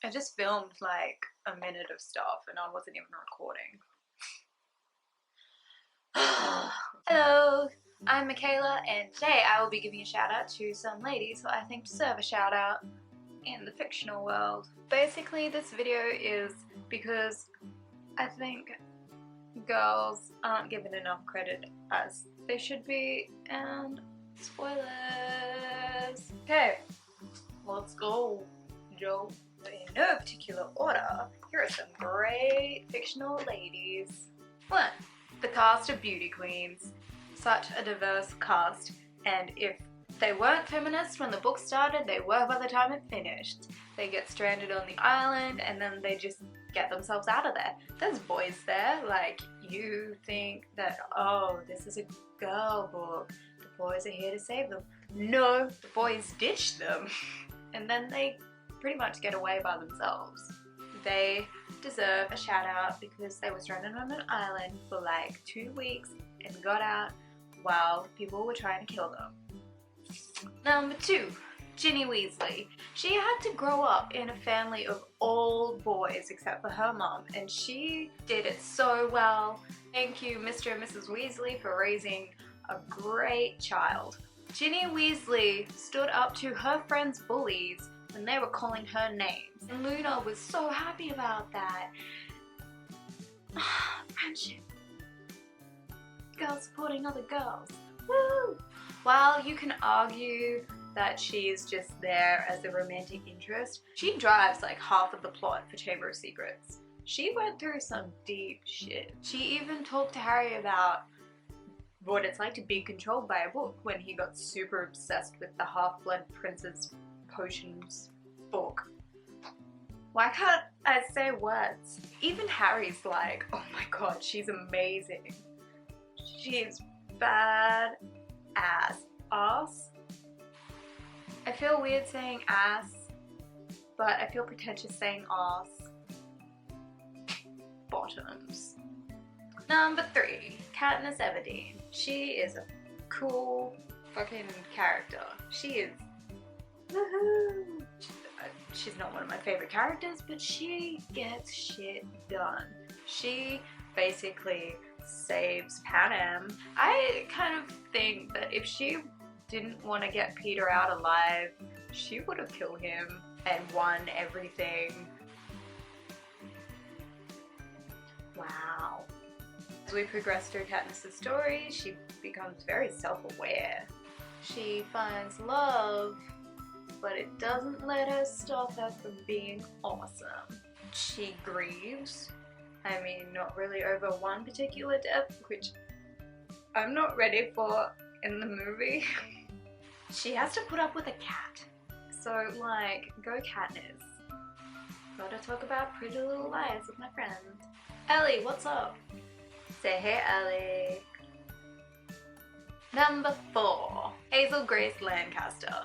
I just filmed like a minute of stuff and I wasn't even recording. Hello, I'm Michaela and today I will be giving a shout out to some ladies who I think deserve a shout out in the fictional world. Basically this video is because I think girls aren't given enough credit as they should be, and spoilers. Okay, let's go, Joe. In no particular order, here are some great fictional ladies. 1. The cast of beauty queens. Such a diverse cast, and if they weren't feminist when the book started, they were by the time it finished. They get stranded on the island and then they just get themselves out of there. There's boys there, like you think that, oh, this is a girl book, the boys are here to save them. No, the boys ditch them and then they pretty much get away by themselves. They deserve a shout out because they were stranded on an island for like 2 weeks and got out while people were trying to kill them. Number 2, Ginny Weasley. She had to grow up in a family of all boys except for her mom, and she did it so well. Thank you, Mr. and Mrs. Weasley, for raising a great child. Ginny Weasley stood up to her friends' bullies when they were calling her names, and Luna was so happy about that. Friendship. Girls supporting other girls. Woo! While you can argue that she's just there as a romantic interest, she drives like half of the plot for Chamber of Secrets. She went through some deep shit. She even talked to Harry about what it's like to be controlled by a book when he got super obsessed with the Half-Blood Prince's potions book. Why can't I say words? Even Harry's like, oh my god, she's amazing. She's bad ass. I feel weird saying ass, but I feel pretentious saying ass. Bottoms. Number 3, Katniss Everdeen. She is a cool fucking character. She is, woohoo! She's not one of my favorite characters, but she gets shit done. She basically saves Panem. I kind of think that if she didn't want to get Peter out alive, she would have killed him and won everything. Wow. As we progress through Katniss's story, she becomes very self-aware. She finds love, but it doesn't let her stop her from being awesome. She grieves. I mean, not really over one particular death, which I'm not ready for in the movie. She has to put up with a cat. So, like, go Katniss. Gotta talk about Pretty Little Liars with my friend. Ellie, what's up? Say hey, Ellie. Number 4, Hazel Grace Lancaster.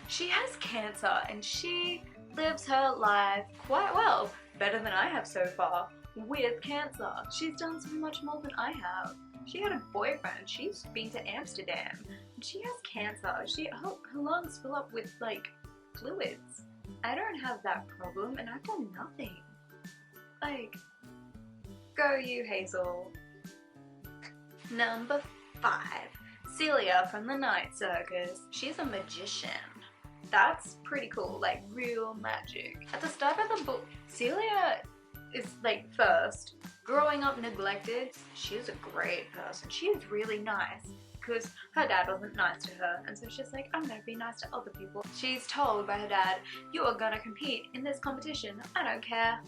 She has cancer and she lives her life quite well, better than I have so far, with cancer. She's done so much more than I have. She had a boyfriend, she's been to Amsterdam, and she has cancer. Her lungs fill up with like fluids. I don't have that problem and I've done nothing. Like, go you, Hazel. Number 5, Celia from the Night Circus. She's a magician. That's pretty cool, like real magic. At the start of the book, Celia is like, first, growing up neglected, she's a great person. She is really nice because her dad wasn't nice to her, and so she's like, I'm gonna be nice to other people. She's told by her dad, you are gonna compete in this competition. I don't care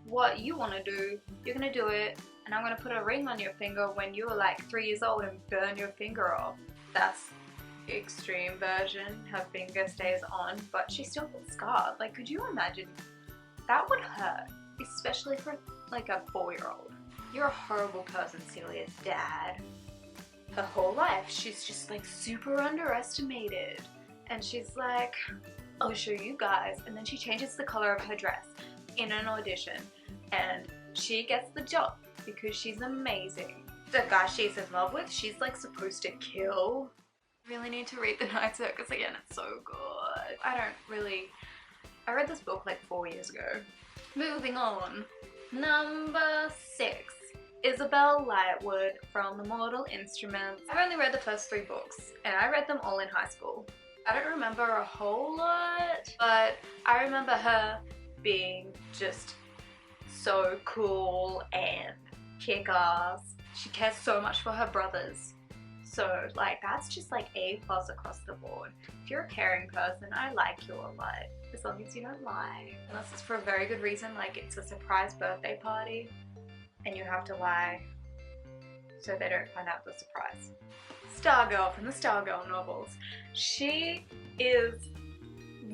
what you wanna do, you're gonna do it, and I'm gonna put a ring on your finger when you were like 3 years old and burn your finger off. That's extreme version. Her finger stays on, but she still gets scarred. Like, could you imagine? That would hurt, especially for like a 4-year-old. You're a horrible person, Celia's dad. Her whole life, she's just like super underestimated. And she's like, I'll show you guys. And then she changes the color of her dress in an audition. And she gets the job because she's amazing. The guy she's in love with, she's like supposed to kill. Really need to read The Night Circus again, it's so good. I don't really I read this book like 4 years ago. Moving on. Number 6. Isabel Lightwood from The Mortal Instruments. I've only read the first 3 books, and I read them all in high school. I don't remember a whole lot, but I remember her being just so cool and kick-ass. She cares so much for her brothers. So like that's just like A+ across the board. If you're a caring person, I like you a lot. As long as you don't lie. Unless it's for a very good reason, like it's a surprise birthday party and you have to lie so they don't find out the surprise. Stargirl from the Stargirl novels. She is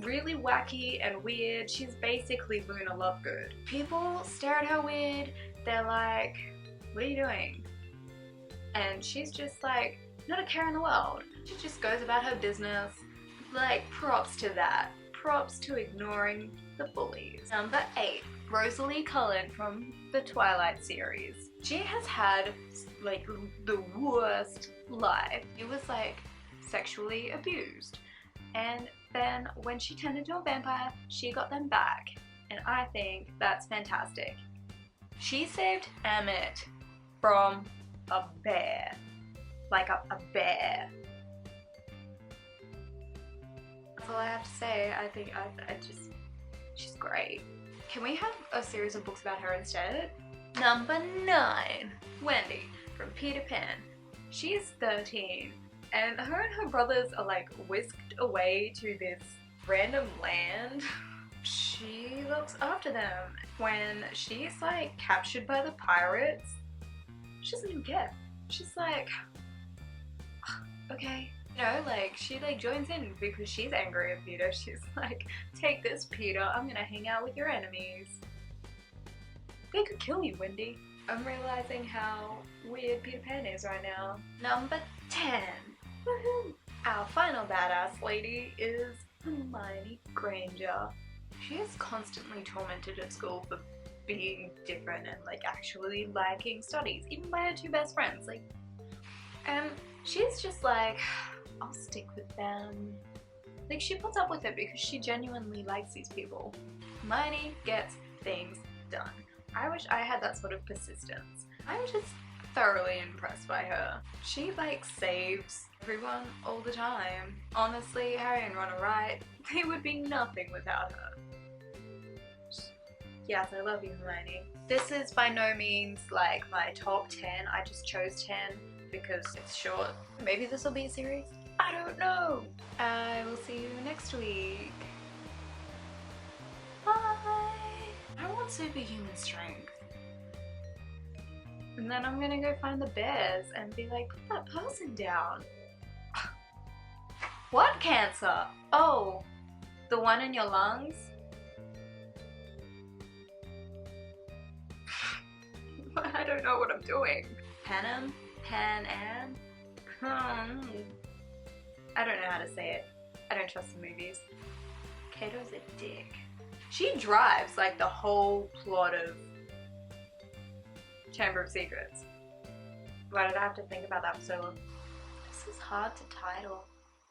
really wacky and weird. She's basically Luna Lovegood. People stare at her weird. They're like, what are you doing? And she's just like, not a care in the world. She just goes about her business. Like, props to that. Props to ignoring the bullies. Number 8. Rosalie Cullen from the Twilight series. She has had like the worst life. She was like sexually abused. And then when she turned into a vampire, she got them back. And I think that's fantastic. She saved Emmett from a bear. Like a bear. That's all I have to say. I think she's great. Can we have a series of books about her instead? Number 9. Wendy from Peter Pan. She's 13 and her brothers are like whisked away to this random land. She looks after them. When she's like captured by the pirates, she doesn't even care. She's like, okay. You know, like she like joins in because she's angry at Peter. She's like, take this, Peter, I'm gonna hang out with your enemies. They could kill you, Wendy. I'm realizing how weird Peter Pan is right now. Number 10. Woohoo! Our final badass lady is Hermione Granger. She is constantly tormented at school for being different and like actually liking studies, even by her 2 best friends. Like, and she's just like, I'll stick with them. Like she puts up with it because she genuinely likes these people. Hermione gets things done. I wish I had that sort of persistence. I'm just thoroughly impressed by her. She like saves everyone all the time. Honestly, Harry and Ron are right. They would be nothing without her. Yes, I love you, Hermione. This is by no means like my top 10. I just chose 10 because it's short. Maybe this will be a series. I don't know. I will see you next week. Bye. I want superhuman strength. And then I'm gonna go find the bears and be like, put that person down. What cancer? Oh, the one in your lungs? I don't know what I'm doing. Panem? Pan-am? I don't know how to say it. I don't trust the movies. Kato's a dick. She drives like the whole plot of Chamber of Secrets. Why did I have to think about that for so long? This is hard to title.